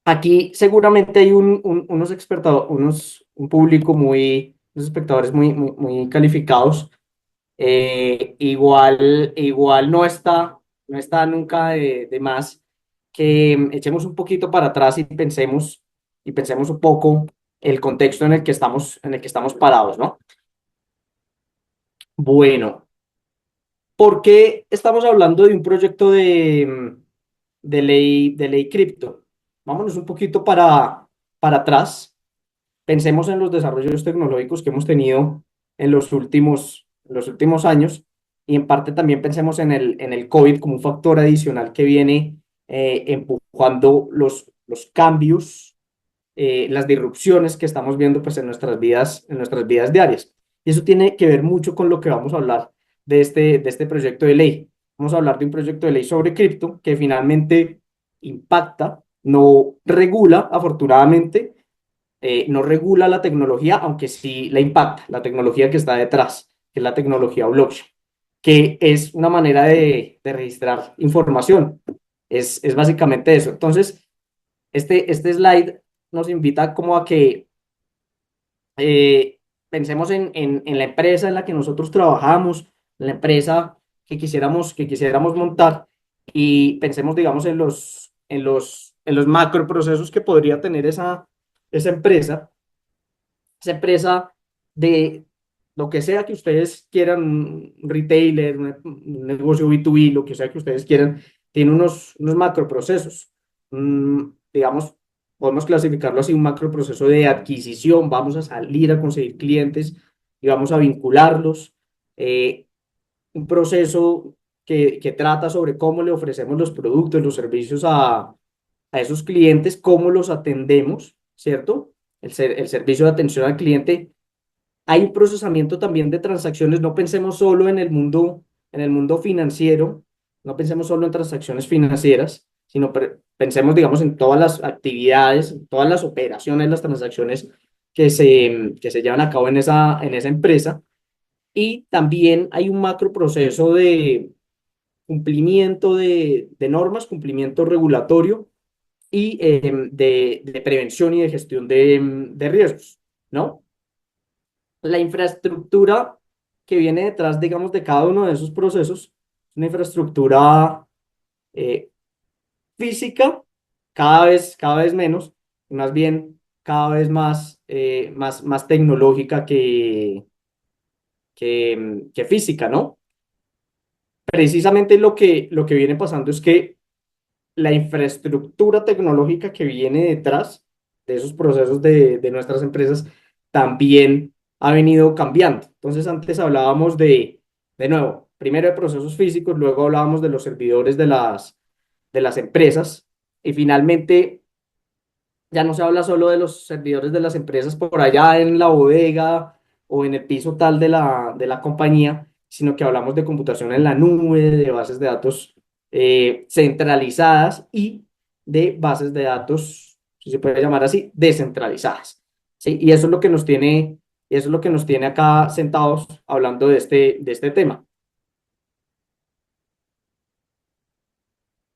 Aquí seguramente hay un público unos espectadores muy calificados. Igual no está nunca de más que echemos un poquito para atrás y pensemos un poco el contexto en el que estamos parados, ¿no? Bueno, ¿por qué estamos hablando de un proyecto de ley cripto? Vámonos un poquito para atrás. Pensemos en los desarrollos tecnológicos que hemos tenido en los últimos años y en parte también pensemos en el COVID como un factor adicional que viene empujando los cambios, las disrupciones que estamos viendo pues, en nuestras vidas diarias. Y eso tiene que ver mucho con lo que vamos a hablar de este proyecto de ley. Vamos a hablar de un proyecto de ley sobre cripto que finalmente impacta, no regula, afortunadamente, no regula la tecnología, aunque sí la impacta, la tecnología que está detrás, que es la tecnología blockchain, que es una manera de registrar información. Es básicamente eso. Entonces, este slide nos invita como a que pensemos en la empresa en la que nosotros trabajamos, en la empresa que quisiéramos montar y pensemos, digamos, en los macro procesos que podría tener esa empresa de lo que sea que ustedes quieran, un retailer, un negocio B2B, lo que sea que ustedes quieran, tiene unos macro procesos. Digamos, podemos clasificarlo así, un macro proceso de adquisición, vamos a salir a conseguir clientes y vamos a vincularlos. Un proceso que trata sobre cómo le ofrecemos los productos, los servicios a esos clientes, cómo los atendemos, ¿cierto? El servicio de atención al cliente. Hay un procesamiento también de transacciones, no pensemos solo en el mundo financiero, no pensemos solo en transacciones financieras, sino pensemos, digamos, en todas las actividades, en todas las operaciones, las transacciones que se llevan a cabo en esa empresa. Y también hay un macro proceso de cumplimiento de normas, cumplimiento regulatorio y de prevención y de gestión de riesgos, ¿no? La infraestructura que viene detrás, digamos, de cada uno de esos procesos, es una infraestructura eh, física, cada vez menos, y más bien cada vez más tecnológica que física, ¿no? Precisamente lo que viene pasando es que la infraestructura tecnológica que viene detrás de esos procesos de nuestras empresas también ha venido cambiando. Entonces, antes hablábamos de nuevo, primero de procesos físicos, luego hablábamos de los servidores de las empresas y finalmente ya no se habla solo de los servidores de las empresas por allá en la bodega o en el piso tal de la compañía, sino que hablamos de computación en la nube, de bases de datos centralizadas y de bases de datos, si se puede llamar así, descentralizadas. ¿Sí? Y eso es lo que eso es lo que nos tiene acá sentados hablando de este tema.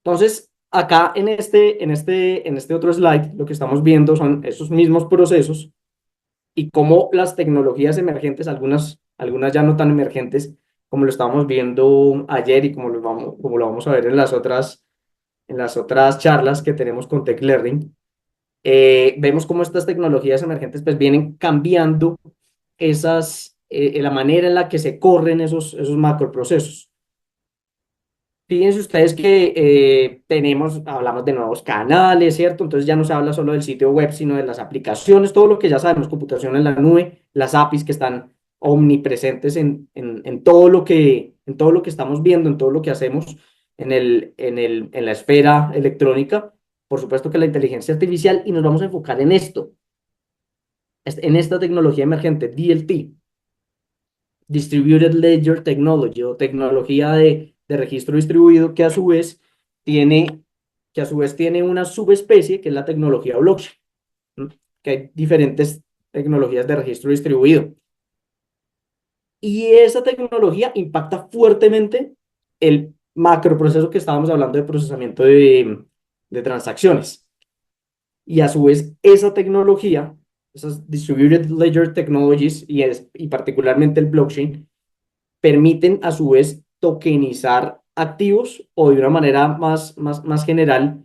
Entonces, acá en este otro slide, lo que estamos viendo son esos mismos procesos y cómo las tecnologías emergentes, algunas ya no tan emergentes, como lo estábamos viendo ayer y como lo vamos a ver en las otras charlas que tenemos con Tech Learning, vemos cómo estas tecnologías emergentes pues vienen cambiando la manera en la que se corren esos macroprocesos. Fíjense ustedes que hablamos de nuevos canales, ¿cierto? Entonces ya no se habla solo del sitio web, sino de las aplicaciones, todo lo que ya sabemos, computación en la nube, las APIs que están omnipresentes en todo lo que estamos viendo, en todo lo que hacemos en la esfera electrónica. Por supuesto que la inteligencia artificial, y nos vamos a enfocar en esto, en esta tecnología emergente, DLT, Distributed Ledger Technology, o tecnología de registro distribuido, tiene, que a su vez tiene una subespecie, que es la tecnología blockchain, ¿no? Que hay diferentes tecnologías de registro distribuido. Y esa tecnología impacta fuertemente el macroproceso que estábamos hablando de procesamiento de transacciones. y a su vez esa tecnología, esas Distributed Ledger Technologies y particularmente el blockchain, permiten a su vez tokenizar activos o de una manera más general,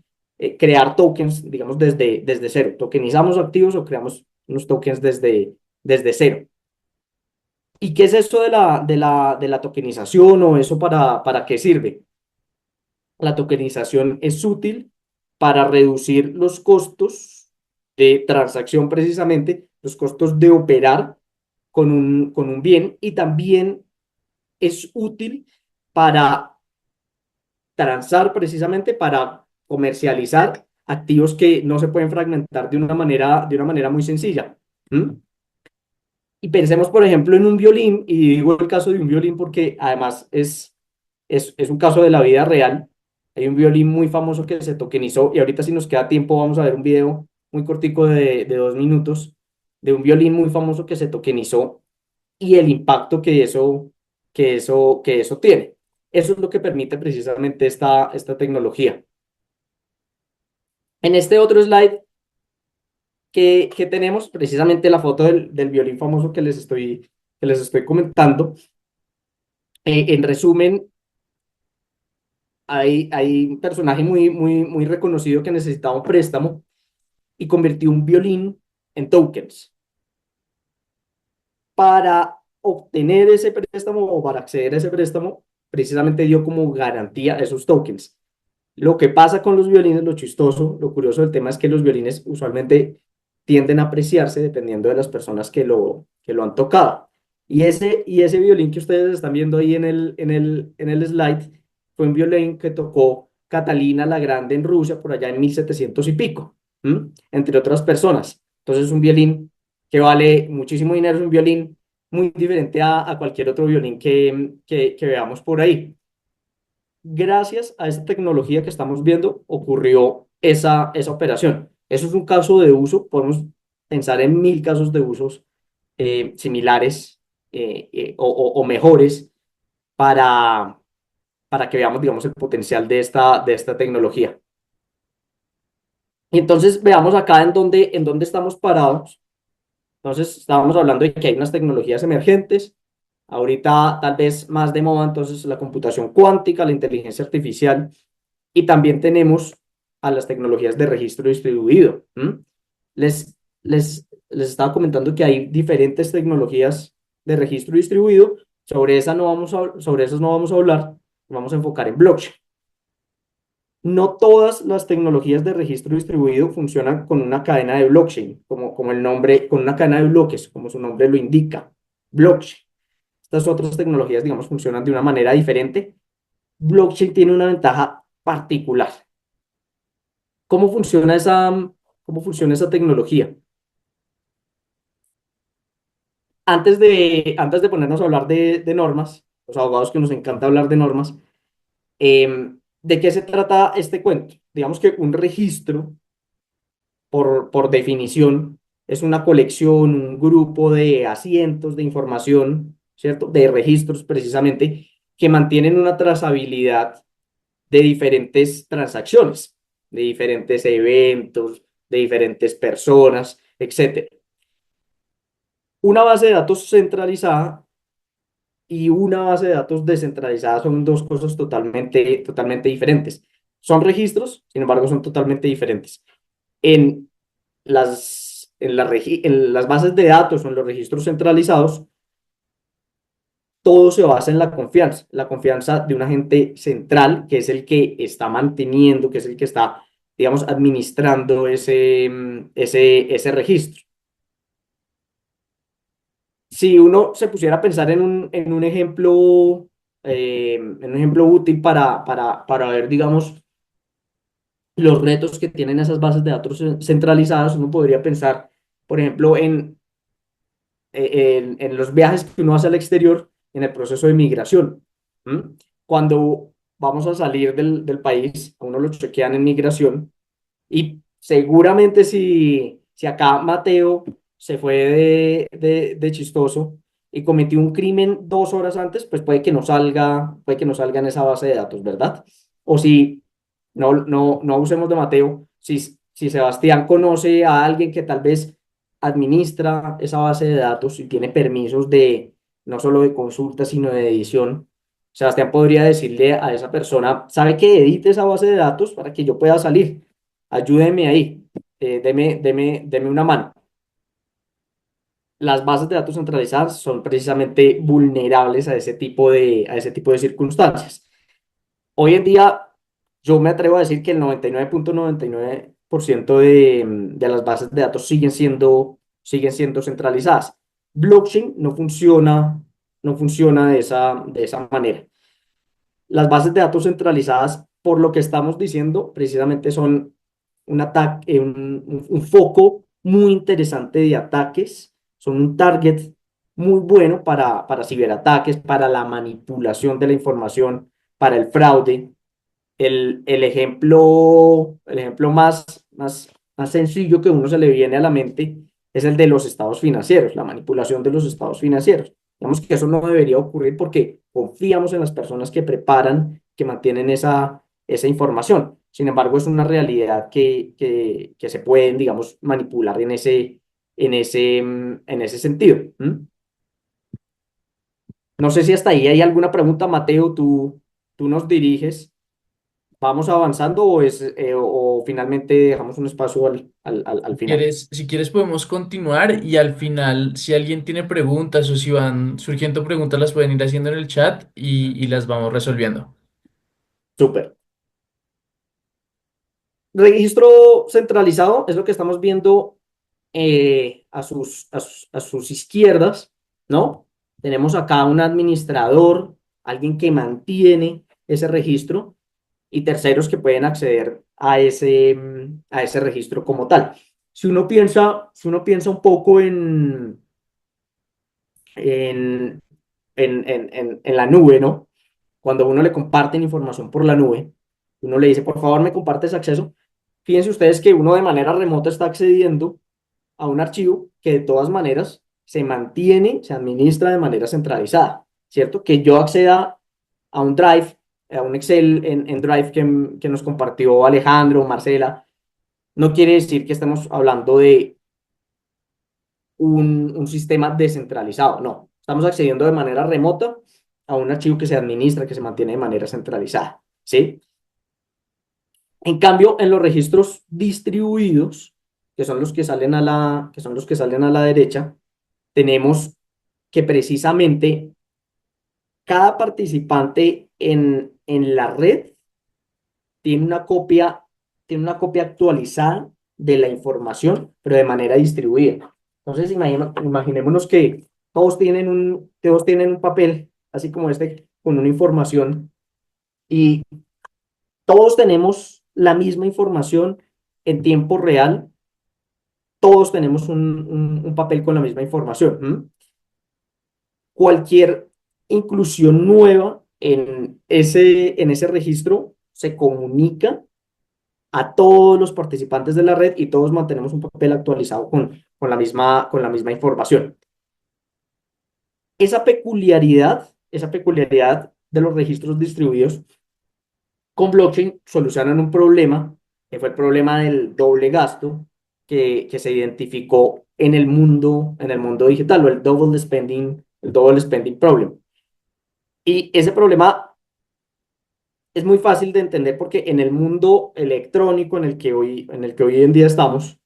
crear tokens, digamos, desde cero. Tokenizamos activos o creamos unos tokens desde cero. ¿Y qué es esto de la tokenización o eso para qué sirve? La tokenización es útil para reducir los costos de transacción precisamente, los costos de operar con un bien y también es útil para transar precisamente para comercializar activos que no se pueden fragmentar de una manera muy sencilla. ¿Mm? Y pensemos, por ejemplo, en un violín, y digo el caso de un violín porque además es un caso de la vida real. Hay un violín muy famoso que se tokenizó y ahorita si nos queda tiempo vamos a ver un video muy cortico de 2 minutos de un violín muy famoso que se tokenizó y el impacto que eso tiene. Eso es lo que permite precisamente esta tecnología. En este otro slide que tenemos precisamente la foto del violín famoso que les estoy comentando. En resumen, hay un personaje muy reconocido que necesitaba un préstamo y convirtió un violín en tokens. Para obtener ese préstamo o para acceder a ese préstamo, precisamente dio como garantía esos tokens. Lo que pasa con los violines, lo chistoso, lo curioso del tema es que los violines usualmente tienden a apreciarse dependiendo de las personas que lo han tocado. Y ese violín que ustedes están viendo ahí en el slide fue un violín que tocó Catalina la Grande en Rusia por allá en 1700 y pico, entre otras personas. Entonces, un violín que vale muchísimo dinero, es un violín muy diferente a cualquier otro violín que veamos por ahí. Gracias a esta tecnología que estamos viendo, ocurrió esa operación. Eso es un caso de uso, podemos pensar en 1000 casos de usos similares o mejores para, para que veamos, digamos, el potencial de esta tecnología. Y entonces veamos acá en dónde estamos parados. Entonces, estábamos hablando de que hay unas tecnologías emergentes. Ahorita tal vez más de moda, entonces la computación cuántica, la inteligencia artificial y también tenemos a las tecnologías de registro distribuido. Les estaba comentando que hay diferentes tecnologías de registro distribuido. Sobre esas no vamos a hablar, vamos a enfocar en blockchain. No todas las tecnologías de registro distribuido funcionan con una cadena de blockchain, como el nombre, con una cadena de bloques, como su nombre lo indica, blockchain. Estas otras tecnologías, digamos, funcionan de una manera diferente. Blockchain tiene una ventaja particular. ¿Cómo funciona esa tecnología? Antes de ponernos a hablar de normas, los abogados que nos encanta hablar de normas, ¿de qué se trata este cuento? Digamos que un registro, por definición, es una colección, un grupo de asientos de información, ¿cierto? De registros precisamente, que mantienen una trazabilidad de diferentes transacciones, de diferentes eventos, de diferentes personas, etcétera. Una base de datos centralizada y una base de datos descentralizada son dos cosas totalmente diferentes. Son registros, sin embargo, son totalmente diferentes. En las bases de datos o en los registros centralizados, todo se basa en la confianza de un agente central, que es el que está manteniendo, que es el que está, digamos, administrando ese registro. Si uno se pusiera a pensar en un ejemplo útil para ver, digamos, los retos que tienen esas bases de datos centralizadas, uno podría pensar, por ejemplo, en los viajes que uno hace al exterior en el proceso de migración. Cuando vamos a salir del país, a uno lo chequean en migración y seguramente si acá Mateo se fue de chistoso y cometió un crimen 2 horas antes, pues puede que no salga en esa base de datos, ¿verdad? O si no usemos de Mateo, si Sebastián conoce a alguien que tal vez administra esa base de datos y tiene permisos de no solo de consulta, sino de edición, Sebastián podría decirle a esa persona, ¿sabe que edite esa base de datos para que yo pueda salir? Ayúdeme ahí, deme una mano. Las bases de datos centralizadas son precisamente vulnerables a ese tipo de circunstancias. Hoy en día, yo me atrevo a decir que el 99.99% de las bases de datos siguen siendo centralizadas. Blockchain no funciona de esa manera. Las bases de datos centralizadas, por lo que estamos diciendo, precisamente son un ataque, un foco muy interesante de ataques, son un target muy bueno para ciberataques, para la manipulación de la información, para el fraude. El ejemplo más sencillo que uno se le viene a la mente es el de los estados financieros, la manipulación de los estados financieros. Digamos que eso no debería ocurrir porque confiamos en las personas que preparan, que mantienen esa información. Sin embargo, es una realidad que se pueden, digamos, manipular en ese sentido. ¿Mm? No sé si hasta ahí hay alguna pregunta, Mateo, tú nos diriges. ¿Vamos avanzando o finalmente dejamos un espacio al final? Si quieres podemos continuar y al final, si alguien tiene preguntas o si van surgiendo preguntas, las pueden ir haciendo en el chat y las vamos resolviendo. Súper. Registro centralizado es lo que estamos viendo a sus izquierdas, ¿no? Tenemos acá un administrador, alguien que mantiene ese registro y terceros que pueden acceder a ese registro como tal. Si uno piensa un poco en, en la nube, ¿no? Cuando uno le comparten información por la nube, uno le dice, por favor, me compartes acceso. Fíjense ustedes que uno de manera remota está accediendo a un archivo que de todas maneras se mantiene, se administra de manera centralizada, ¿cierto? Que yo acceda a un Drive, a un Excel en Drive que nos compartió Alejandro, Marcela, no quiere decir que estemos hablando de un sistema descentralizado, no. Estamos accediendo de manera remota a un archivo que se administra, que se mantiene de manera centralizada, ¿sí? En cambio, en los registros distribuidos, que son los que salen que son los que salen a la derecha, tenemos que precisamente cada participante en la red tiene tiene una copia actualizada de la información, pero de manera distribuida. Entonces, imaginémonos que todos tienen un papel, así como este, con una información, y todos tenemos la misma información en tiempo real, todos tenemos un papel con la misma información. ¿Mm? Cualquier inclusión nueva en ese registro se comunica a todos los participantes de la red y todos mantenemos un papel actualizado con la misma información. Esa peculiaridad de los registros distribuidos con blockchain solucionan un problema, que fue el problema del doble gasto que se identificó en el mundo digital, o el double spending problem. Y ese problema es muy fácil de entender porque en el mundo electrónico en el que hoy en día estamos,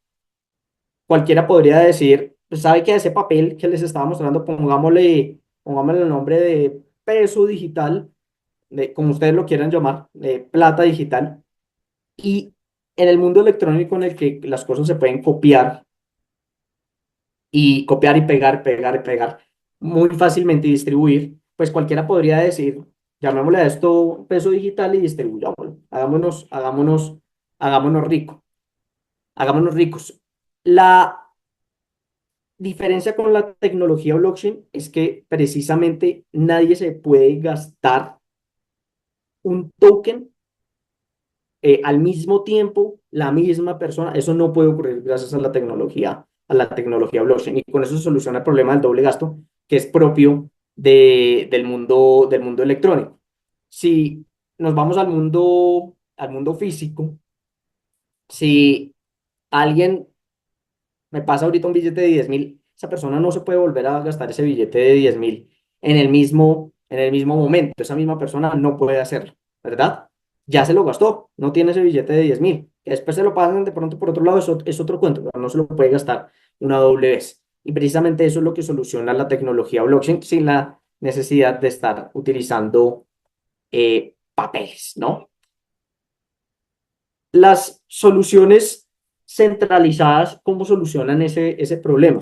cualquiera podría decir, pues sabe que a ese papel que les estaba mostrando, pongámosle el nombre de peso digital, de, como ustedes lo quieran llamar, de plata digital, y en el mundo electrónico en el que las cosas se pueden copiar y pegar, pegar y pegar muy fácilmente y distribuir, pues cualquiera podría decir, llamémosle a esto peso digital y distribuyámoslo, hagámonos rico, hagámonos ricos. La diferencia con la tecnología blockchain es que precisamente nadie se puede gastar un token al mismo tiempo, la misma persona. Eso no puede ocurrir gracias a la tecnología blockchain. Y con eso se soluciona el problema del doble gasto, que es propio del mundo electrónico. Si nos vamos al mundo físico, si alguien me pasa ahorita un billete de 10.000, esa persona no se puede volver a gastar ese billete de 10.000 en el mismo momento. Esa misma persona no puede hacerlo, ¿verdad? Ya se lo gastó, no tiene ese billete de 10.000. Que después se lo pasan de pronto por otro lado, eso es otro cuento, pero no se lo puede gastar una doble vez. Y precisamente eso es lo que soluciona la tecnología blockchain sin la necesidad de estar utilizando papeles, ¿no? Las soluciones centralizadas, ¿cómo solucionan ese problema?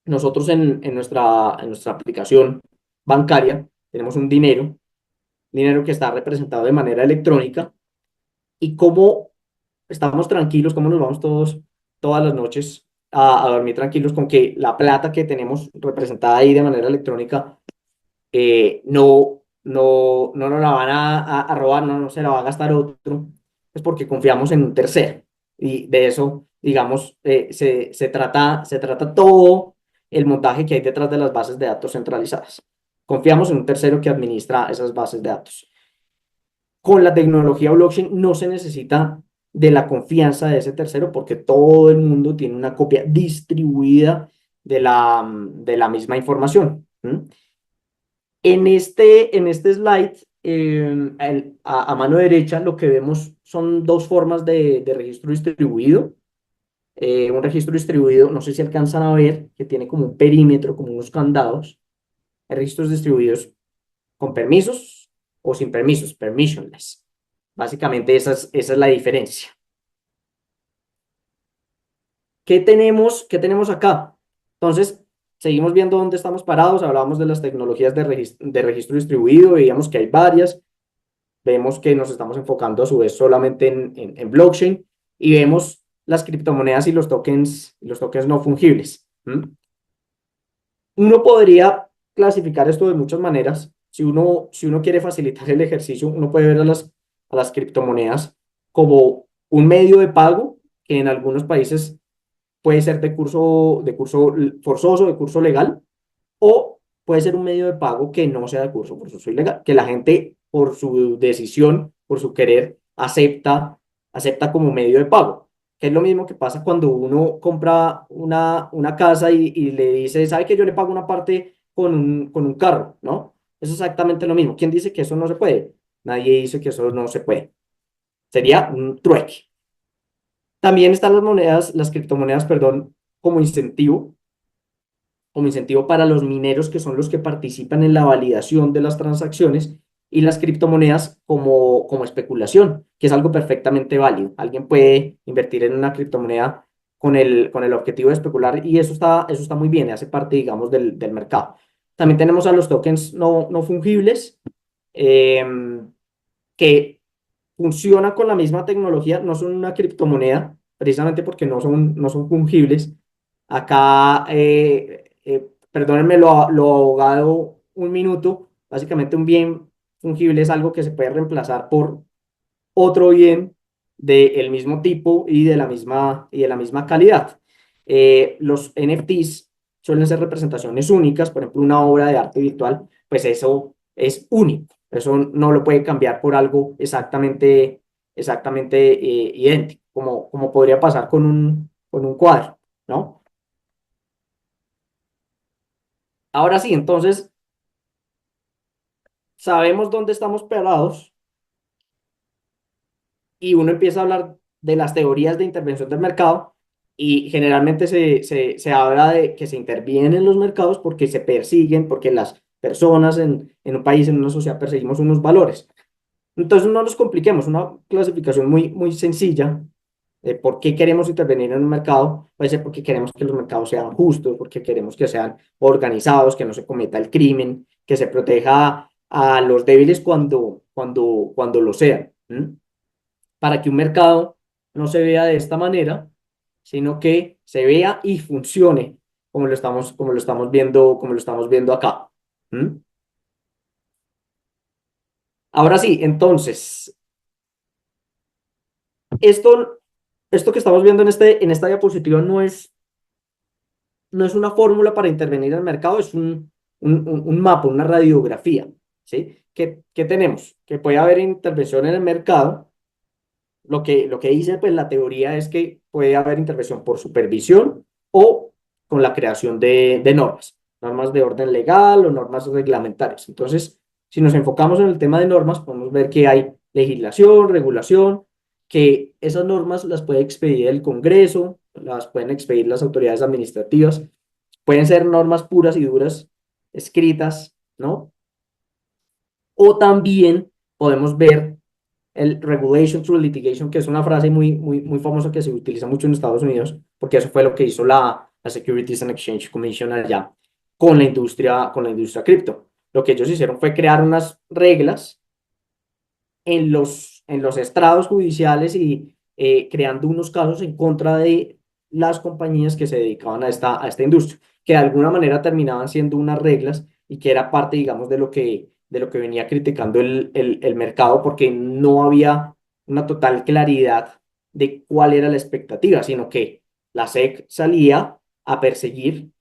Nosotros en nuestra aplicación bancaria tenemos un dinero que está representado de manera electrónica y cómo estamos tranquilos, cómo nos vamos todas las noches a dormir tranquilos con que la plata que tenemos representada ahí de manera electrónica no nos la van a robar, no se la va a gastar otro, es porque confiamos en un tercero. Y de eso, digamos, se trata todo el montaje que hay detrás de las bases de datos centralizadas. Confiamos en un tercero que administra esas bases de datos. Con la tecnología blockchain no se necesita de la confianza de ese tercero porque todo el mundo tiene una copia distribuida de la misma información. ¿Mm? En este slide, a mano derecha, lo que vemos son dos formas de registro distribuido. Un registro distribuido, no sé si alcanzan a ver, que tiene como un perímetro, como unos candados. Hay registros distribuidos con permisos o sin permisos, permissionless. Básicamente esa es la diferencia. ¿Qué tenemos acá? Entonces, seguimos viendo dónde estamos parados. Hablábamos de las tecnologías de registro distribuido, veíamos que hay varias. Vemos que nos estamos enfocando a su vez solamente en blockchain y vemos las criptomonedas y los tokens no fungibles. Uno podría clasificar esto de muchas maneras. Si uno quiere facilitar el ejercicio, uno puede ver a las criptomonedas como un medio de pago que en algunos países puede ser de curso forzoso, de curso legal, o puede ser un medio de pago que no sea de curso forzoso y legal, que la gente por su decisión, por su querer, acepta como medio de pago. Que es lo mismo que pasa cuando uno compra una casa y le dice, ¿sabe que yo le pago una parte con un carro? ¿No? Es exactamente lo mismo. ¿Quién dice que eso no se puede? Nadie dice que eso no se puede. Sería un trueque. También están las criptomonedas, perdón, como incentivo para los mineros que son los que participan en la validación de las transacciones y las criptomonedas como especulación, que es algo perfectamente válido. Alguien puede invertir en una criptomoneda con el objetivo de especular y eso está muy bien, hace parte, digamos, del mercado. También tenemos a los tokens no fungibles, que funcionan con la misma tecnología, no son una criptomoneda, precisamente porque no son fungibles. Acá, perdónenme lo abogado un minuto, básicamente un bien fungible es algo que se puede reemplazar por otro bien del mismo tipo y de la misma calidad. Los NFTs suelen ser representaciones únicas, por ejemplo, una obra de arte virtual, pues eso es único, eso no lo puede cambiar por algo exactamente idéntico, como podría pasar con un cuadro, ¿no? Ahora sí, entonces sabemos dónde estamos parados y uno empieza a hablar de las teorías de intervención del mercado y generalmente se habla de que se intervienen en los mercados porque se persiguen, porque las personas en un país, en una sociedad, perseguimos unos valores. Entonces no nos compliquemos, una clasificación muy, muy sencilla de por qué queremos intervenir en un mercado, puede ser porque queremos que los mercados sean justos, porque queremos que sean organizados, que no se cometa el crimen, que se proteja a los débiles cuando lo sean. Para que un mercado no se vea de esta manera, sino que se vea y funcione como lo estamos viendo acá. ¿Mm? Ahora sí, entonces, esto que estamos viendo en esta diapositiva no es una fórmula para intervenir en el mercado, es un mapa, una radiografía. ¿Sí? ¿Qué tenemos? Que puede haber intervención en el mercado lo que dice pues la teoría es que puede haber intervención por supervisión o con la creación de normas, normas de orden legal o normas reglamentarias. Entonces, si nos enfocamos en el tema de normas, podemos ver que hay legislación, regulación, que esas normas las puede expedir el Congreso, las pueden expedir las autoridades administrativas, pueden ser normas puras y duras, escritas, ¿no? O también podemos ver el regulation through litigation, que es una frase muy famosa que se utiliza mucho en Estados Unidos, porque eso fue lo que hizo la Securities and Exchange Commission allá con la industria cripto. Lo que ellos hicieron fue crear unas reglas en los estrados judiciales y creando unos casos en contra de las compañías que se dedicaban a esta industria, que de alguna manera terminaban siendo unas reglas y que era parte, digamos, de lo que venía criticando el mercado, porque no había una total claridad de cuál era la expectativa, sino que la SEC salía a perseguir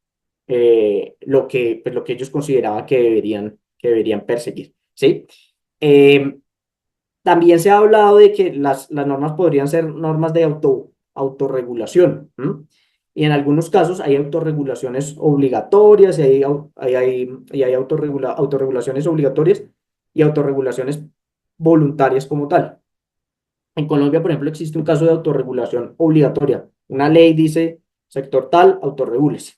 pues, lo que ellos consideraban que deberían perseguir, ¿sí? Eh, También se ha hablado de que las normas podrían ser normas de autorregulación. ¿M? Y en algunos casos hay autorregulaciones obligatorias y hay autorregulaciones obligatorias y autorregulaciones voluntarias como tal. En Colombia, por ejemplo, existe un caso de autorregulación obligatoria. Una ley dice, sector tal, autorregúlese.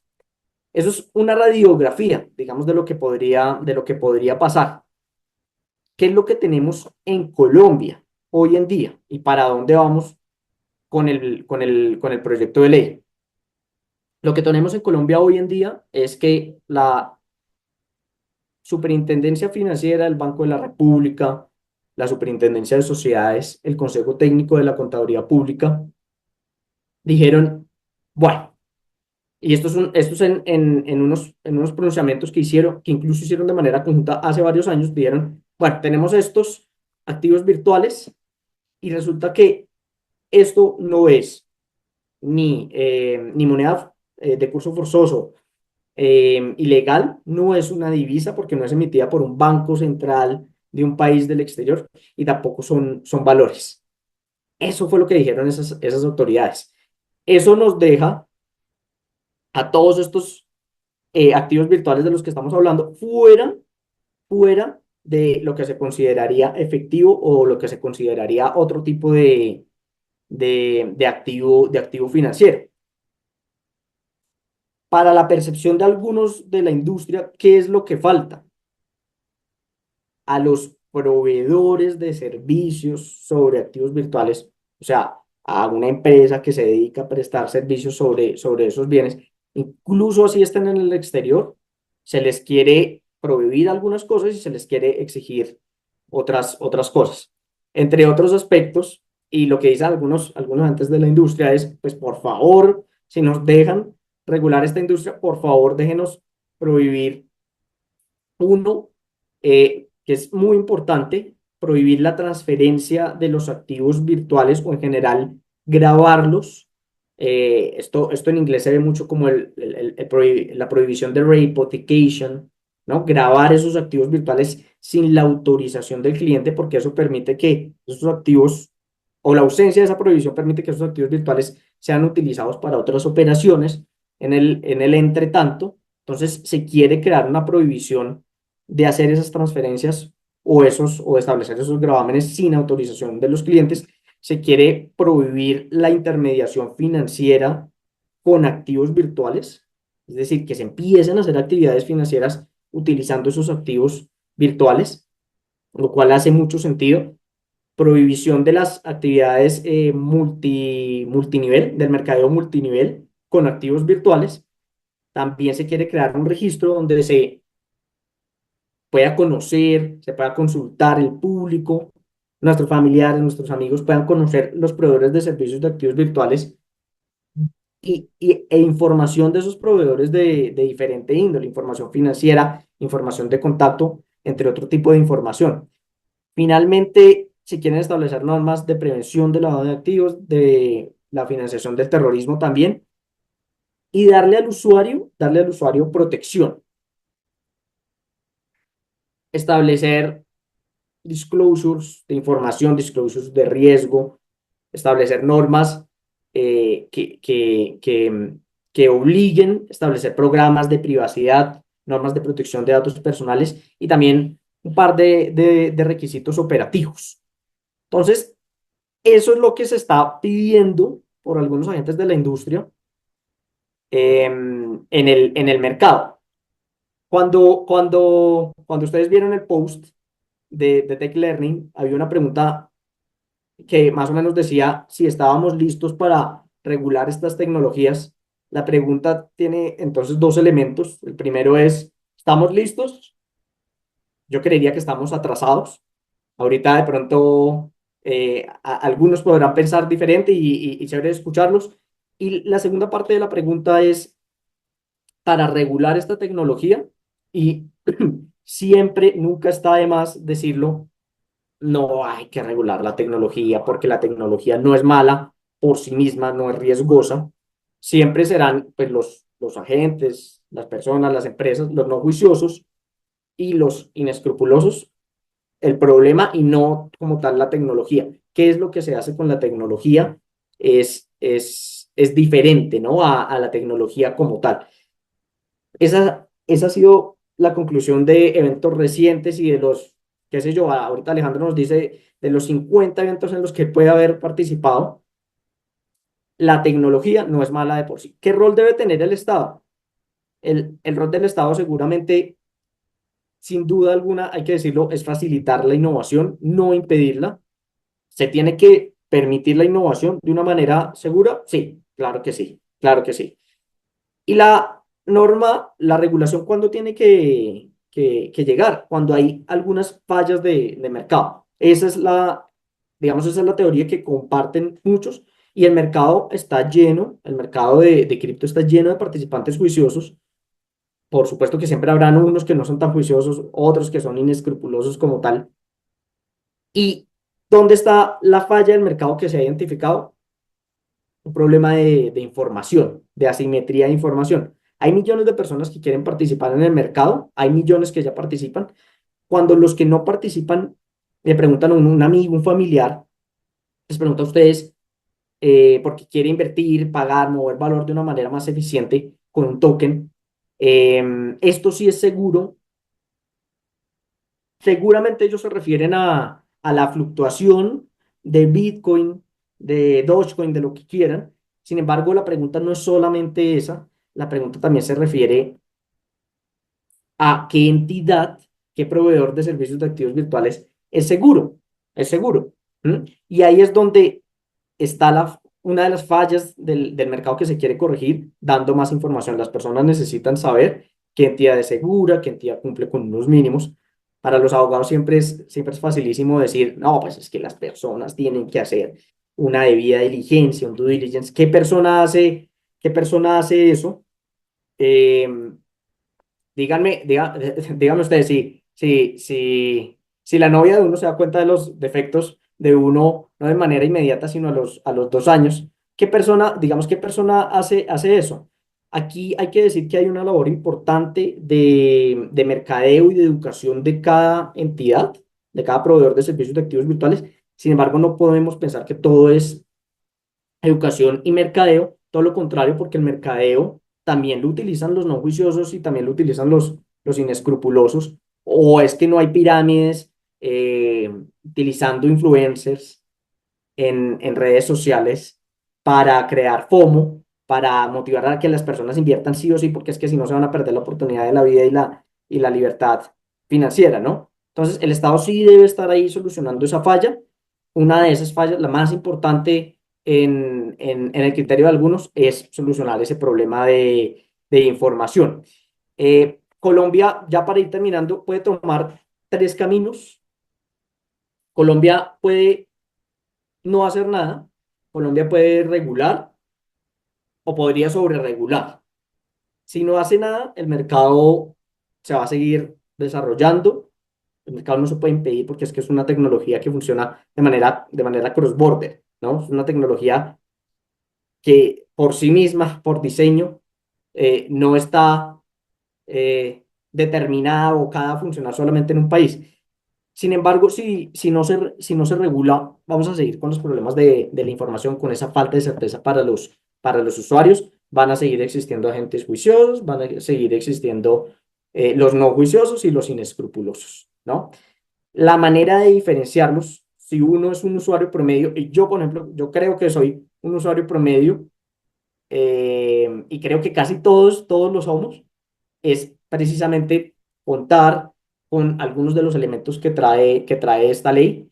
Eso es una radiografía, digamos, de lo que podría pasar. ¿Qué es lo que tenemos en Colombia hoy en día y para dónde vamos con el proyecto de ley? Lo que tenemos en Colombia hoy en día es que la Superintendencia Financiera, el Banco de la República, la Superintendencia de Sociedades, el Consejo Técnico de la Contaduría Pública, dijeron, bueno, y estos en unos pronunciamientos que incluso hicieron de manera conjunta hace varios años, dijeron, bueno, tenemos estos activos virtuales y resulta que esto no es ni moneda de curso forzoso ilegal, no es una divisa porque no es emitida por un banco central de un país del exterior y tampoco son valores. Eso fue lo que dijeron esas autoridades. Eso nos deja a todos estos activos virtuales de los que estamos hablando fuera de lo que se consideraría efectivo o lo que se consideraría otro tipo de activo financiero. Para la percepción de algunos de la industria, ¿qué es lo que falta? A los proveedores de servicios sobre activos virtuales, o sea, a una empresa que se dedica a prestar servicios sobre esos bienes, incluso así estén en el exterior, se les quiere prohibir algunas cosas y se les quiere exigir otras cosas. Entre otros aspectos, y lo que dicen algunos antes de la industria es, pues por favor, si nos dejan regular esta industria, por favor, déjenos prohibir uno, que es muy importante, prohibir la transferencia de los activos virtuales o en general grabarlos. Esto en inglés se ve mucho como la prohibición de rehypothecation, ¿no? Grabar esos activos virtuales sin la autorización del cliente, porque eso permite que esos activos, o la ausencia de esa prohibición permite que esos activos virtuales sean utilizados para otras operaciones en el entretanto. Entonces, se quiere crear una prohibición de hacer esas transferencias o establecer esos gravámenes sin autorización de los clientes. Se quiere prohibir la intermediación financiera con activos virtuales, es decir, que se empiecen a hacer actividades financieras utilizando esos activos virtuales, lo cual hace mucho sentido. Prohibición de las actividades multinivel, del mercadeo multinivel con activos virtuales. También se quiere crear un registro donde se pueda conocer, se pueda consultar el público, nuestros familiares, nuestros amigos puedan conocer los proveedores de servicios de activos virtuales e información de esos proveedores de diferente índole, información financiera, información de contacto, entre otro tipo de información. Finalmente, si quieren establecer normas de prevención del lavado de activos, de la financiación del terrorismo también, y darle al usuario protección, establecer disclosures de información, disclosures de riesgo, establecer normas que obliguen, establecer programas de privacidad, normas de protección de datos personales y también un par de requisitos operativos. Entonces, eso es lo que se está pidiendo por algunos agentes de la industria en el mercado. Cuando ustedes vieron el post de Tech Learning, había una pregunta que más o menos decía si estábamos listos para regular estas tecnologías. La pregunta tiene entonces dos elementos. El primero es, ¿estamos listos? Yo creería que estamos atrasados. Ahorita de pronto algunos podrán pensar diferente y chévere escucharlos. Y la segunda parte de la pregunta es, para regular esta tecnología, y siempre, nunca está de más decirlo, no hay que regular la tecnología porque la tecnología no es mala por sí misma, no es riesgosa. Siempre serán pues, los agentes, las personas, las empresas, los no juiciosos y los inescrupulosos el problema y no como tal la tecnología. ¿Qué es lo que se hace con la tecnología? Es diferente, ¿no? A la tecnología como tal. Esa ha sido la conclusión de eventos recientes y de los, qué sé yo, ahorita Alejandro nos dice de los 50 eventos en los que puede haber participado, la tecnología no es mala de por sí. ¿Qué rol debe tener el Estado? El rol del Estado seguramente, sin duda alguna, hay que decirlo, es facilitar la innovación, no impedirla. ¿Se tiene que permitir la innovación de una manera segura? Sí, claro que sí, claro que sí. Y la norma, la regulación, ¿cuándo tiene que llegar? Cuando hay algunas fallas de mercado. Esa es digamos, esa es la teoría que comparten muchos y el mercado está lleno, el mercado de cripto está lleno de participantes juiciosos. Por supuesto que siempre habrán unos que no son tan juiciosos, otros que son inescrupulosos como tal. ¿Y dónde está la falla del mercado que se ha identificado? Un problema de información, de asimetría de información. Hay millones de personas que quieren participar en el mercado, hay millones que ya participan. Cuando los que no participan le preguntan a un amigo, un familiar, les pregunta a ustedes porque quiere invertir, pagar, mover valor de una manera más eficiente con un token. Esto sí es seguro. Seguramente ellos se refieren a la fluctuación de Bitcoin, de Dogecoin, de lo que quieran. Sin embargo, la pregunta no es solamente esa, la pregunta también se refiere a qué entidad, qué proveedor de servicios de activos virtuales es seguro, es seguro. ¿Mm? Y ahí es donde está una de las fallas del mercado que se quiere corregir, dando más información. Las personas necesitan saber qué entidad es segura, qué entidad cumple con unos mínimos. Para los abogados siempre es facilísimo decir, no, pues es que las personas tienen que hacer una debida diligencia, un due diligence. Qué persona hace eso? Eh, díganme ustedes si la novia de uno se da cuenta de los defectos de uno, no de manera inmediata, sino a los 2 años. Qué persona hace eso? Aquí hay que decir que hay una labor importante de mercadeo y de educación de cada entidad, de cada proveedor de servicios de activos virtuales. Sin embargo, no podemos pensar que todo es educación y mercadeo, todo lo contrario, porque el mercadeo también lo utilizan los no juiciosos y también lo utilizan los inescrupulosos, o es que no hay pirámides utilizando influencers en redes sociales para crear FOMO, para motivar a que las personas inviertan sí o sí, porque es que si no se van a perder la oportunidad de la vida y la libertad financiera, ¿no? Entonces, el Estado sí debe estar ahí solucionando esa falla. Una de esas fallas, la más importante en el criterio de algunos, es solucionar ese problema de información. Colombia, ya para ir terminando, puede tomar tres caminos. Colombia puede no hacer nada. Colombia puede regular o podría sobreregular. Si no hace nada, el mercado se va a seguir desarrollando. El mercado no se puede impedir porque es que es una tecnología que funciona de manera cross-border, ¿no? Es una tecnología que por sí misma, por diseño, no está determinada o cada funcionar solamente en un país. Sin embargo, si no se regula, vamos a seguir con los problemas de la información, con esa falta de certeza para los usuarios. Van a seguir existiendo agentes juiciosos, van a seguir existiendo los no juiciosos y los inescrupulosos, ¿no? La manera de diferenciarlos, si uno es un usuario promedio, y yo, por ejemplo, yo creo que soy un usuario promedio, y creo que casi todos lo somos, es precisamente contar con algunos de los elementos que trae esta ley.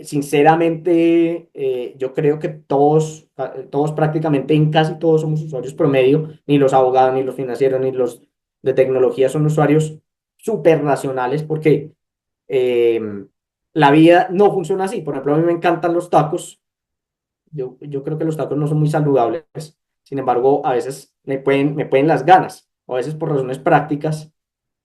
Sinceramente, yo creo que todos prácticamente en casi todos somos usuarios promedio, ni los abogados, ni los financieros, ni los de tecnología son usuarios súper racionales porque eh, la vida no funciona así. Por ejemplo, a mí me encantan los tacos. Yo creo que los tacos no son muy saludables. Sin embargo, a veces me pueden las ganas, o a veces por razones prácticas.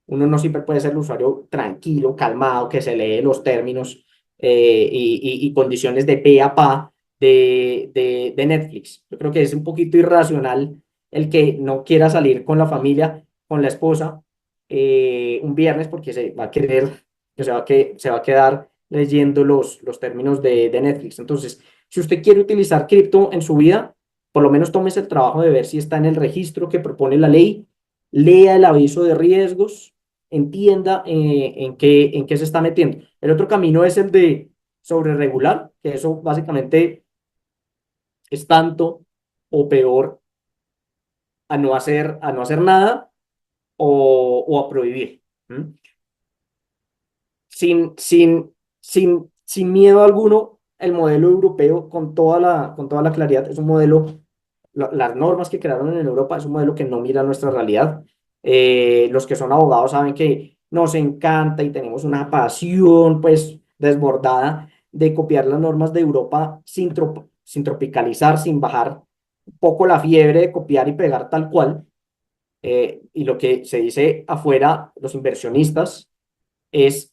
Uno no siempre puede ser el usuario tranquilo, calmado, que se lee los términos y condiciones de pe a pa de Netflix. Yo creo que es un poquito irracional el que no quiera salir con la familia, con la esposa, un viernes porque se va a querer, se va a quedar leyendo los términos de Netflix. Entonces, si usted quiere utilizar cripto en su vida, por lo menos tómese el trabajo de ver si está en el registro que propone la ley, lea el aviso de riesgos, entienda en qué se está metiendo. El otro camino es el de sobreregular, que eso básicamente es tanto o peor a no hacer nada o a prohibir. ¿Mm? Sin miedo alguno, el modelo europeo, con toda la claridad, es un modelo, las normas que crearon en Europa es un modelo que no mira nuestra realidad. Los que son abogados saben que nos encanta y tenemos una pasión pues desbordada de copiar las normas de Europa sin tropicalizar, sin bajar un poco la fiebre de copiar y pegar tal cual. Y lo que se dice afuera, es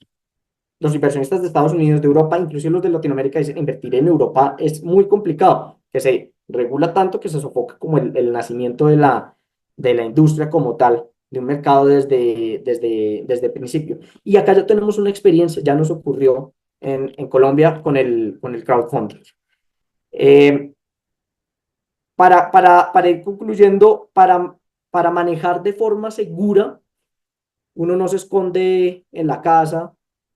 los inversionistas de Estados Unidos, de Europa, inclusive los de Latinoamérica, dicen invertir en Europa es muy complicado, que se regula tanto que se sofoca como el nacimiento de la industria como tal, de un mercado desde el principio. Y acá ya tenemos una experiencia, ya nos ocurrió en Colombia con el crowdfunding. Eh, para ir concluyendo, para manejar de forma segura, uno no se esconde en la casa,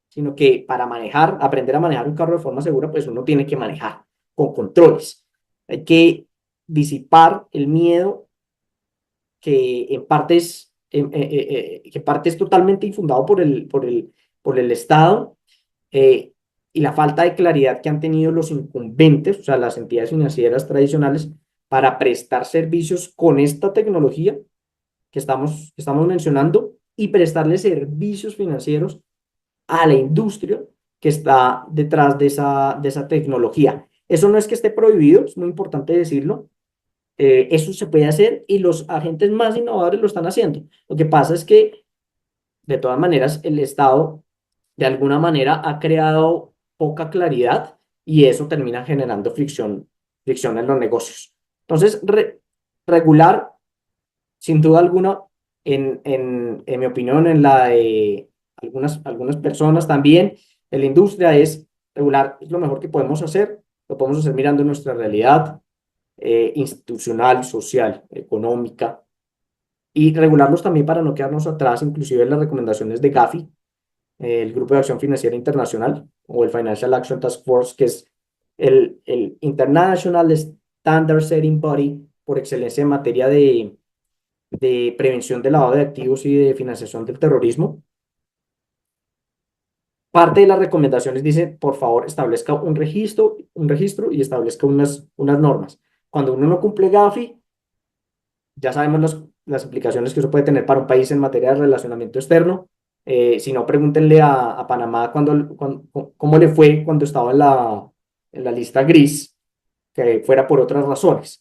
sino que para manejar, aprender a manejar un carro de forma segura, pues uno tiene que manejar con controles. Hay que disipar el miedo que en parte que parte es totalmente infundado por el Estado, eh, y la falta de claridad que han tenido los incumbentes, o sea, las entidades financieras tradicionales, para prestar servicios con esta tecnología que estamos mencionando y prestarle servicios financieros a la industria que está detrás de esa tecnología. Eso no es que esté prohibido, es muy importante decirlo. Eso se puede hacer y los agentes más innovadores lo están haciendo. Lo que pasa es que, de todas maneras, el Estado, de alguna manera, ha creado poca claridad y eso termina generando fricción en los negocios. Entonces, regular sin duda alguna, en mi opinión, en la de algunas personas también, en la industria es regular, es lo mejor que podemos hacer, lo podemos hacer mirando nuestra realidad institucional, social, económica, y regularlos también para no quedarnos atrás, inclusive en las recomendaciones de Gafi, el Grupo de Acción Financiera Internacional, o el Financial Action Task Force, que es el International Standard Setting Body por excelencia en materia de prevención de lavado de activos y de financiación del terrorismo. Parte de las recomendaciones dice, por favor, establezca un registro y establezca unas normas. Cuando uno no cumple Gafi, ya sabemos las implicaciones que eso puede tener para un país en materia de relacionamiento externo. Si no, pregúntenle a Panamá cómo le fue cuando estaba en la lista gris, que fuera por otras razones.